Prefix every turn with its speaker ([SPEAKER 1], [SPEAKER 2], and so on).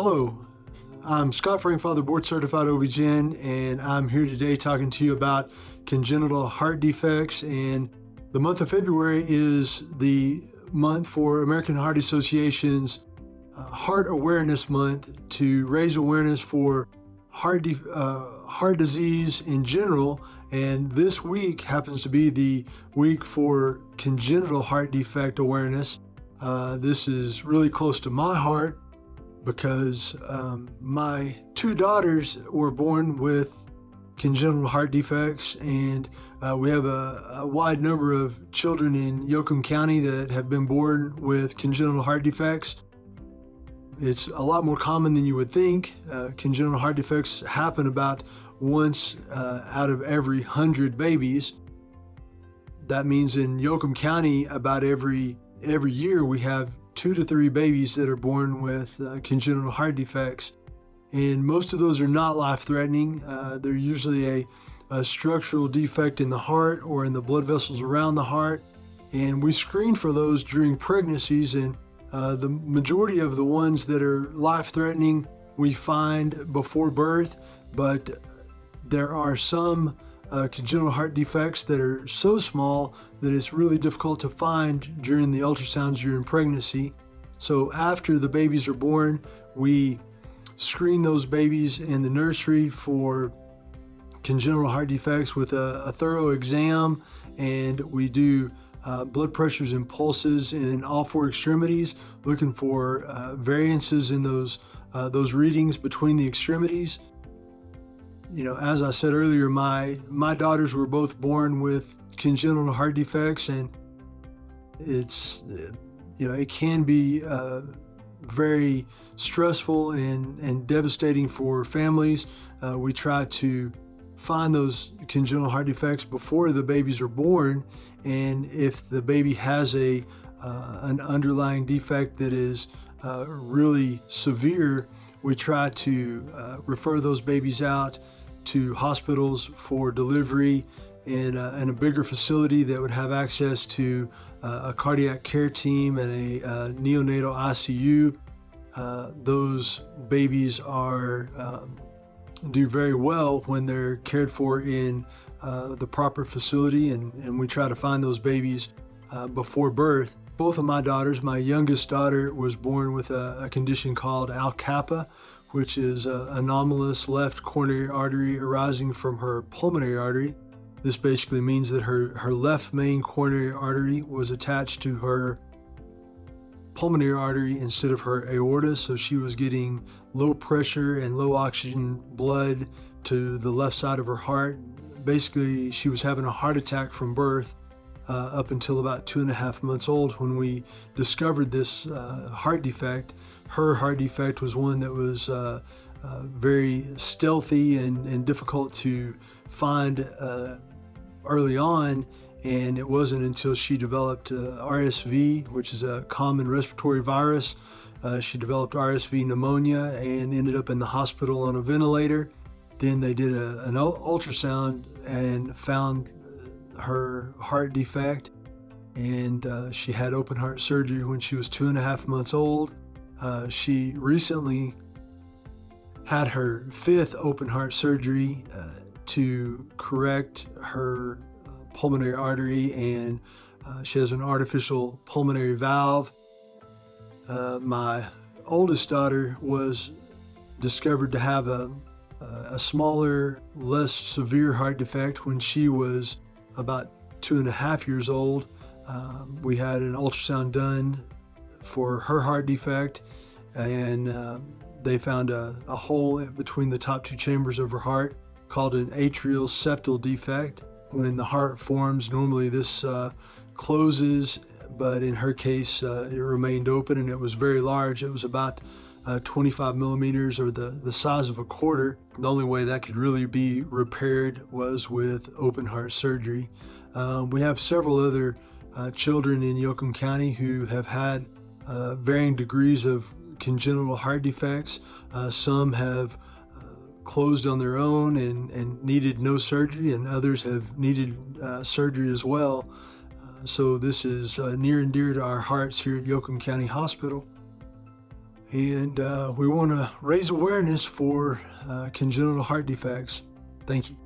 [SPEAKER 1] Hello, I'm Scott Frankfather, board certified OB-GYN, and I'm here today talking to you about congenital heart defects. And the month of February is the month for American Heart Association's Heart Awareness Month to raise awareness for heart disease in general. And this week happens to be the week for congenital heart defect awareness. This is really close to my heart because my two daughters were born with congenital heart defects, and we have a wide number of children in Yoakum County that have been born with congenital heart defects. It's a lot more common than you would think. Congenital heart defects happen about once out of every 100 babies. That means in Yoakum County, about every year we have 2 to 3 babies that are born with congenital heart defects. And most of those are not life-threatening. They're usually a structural defect in the heart or in the blood vessels around the heart. And we screen for those during pregnancies, and the majority of the ones that are life-threatening we find before birth, but there are some congenital heart defects that are so small that it's really difficult to find during the ultrasounds during pregnancy. So after the babies are born, we screen those babies in the nursery for congenital heart defects with a thorough exam, and we do blood pressures and pulses in all 4 extremities, looking for variances in those readings between the extremities. You know, as I said earlier, my daughters were both born with congenital heart defects, and it's, it can be very stressful and devastating for families. We try to find those congenital heart defects before the babies are born, and if the baby has an underlying defect that is really severe, we try to refer those babies out to hospitals for delivery in a bigger facility that would have access to a cardiac care team and a neonatal ICU. Those babies do very well when they're cared for in the proper facility, and we try to find those babies before birth. Both of my daughters, my youngest daughter was born with a condition called Al-Kappa, which is an anomalous left coronary artery arising from her pulmonary artery. This basically means that her left main coronary artery was attached to her pulmonary artery instead of her aorta, so she was getting low pressure and low oxygen blood to the left side of her heart. Basically, she was having a heart attack from birth up until about 2.5 months old when we discovered this heart defect. Her heart defect was one that was very stealthy and difficult to find early on, and it wasn't until she developed RSV, which is a common respiratory virus. She developed RSV pneumonia and ended up in the hospital on a ventilator. Then they did an ultrasound and found her heart defect, and she had open heart surgery when she was 2.5 months old. She recently had her 5th open heart surgery to correct her pulmonary artery, and she has an artificial pulmonary valve. My oldest daughter was discovered to have a smaller, less severe heart defect when she was about 2.5 years old. We had an ultrasound done for her heart defect, and they found a hole between the top 2 chambers of her heart called an atrial septal defect. When the heart forms, normally this closes, but in her case it remained open, and it was very large. It was about 25 millimeters, or the size of a quarter. The only way that could really be repaired was with open heart surgery. We have several other children in Yoakum County who have had varying degrees of congenital heart defects. Some have closed on their own and needed no surgery, and others have needed surgery as well. So this is near and dear to our hearts here at Yoakum County Hospital. and we want to raise awareness for congenital heart defects. Thank you.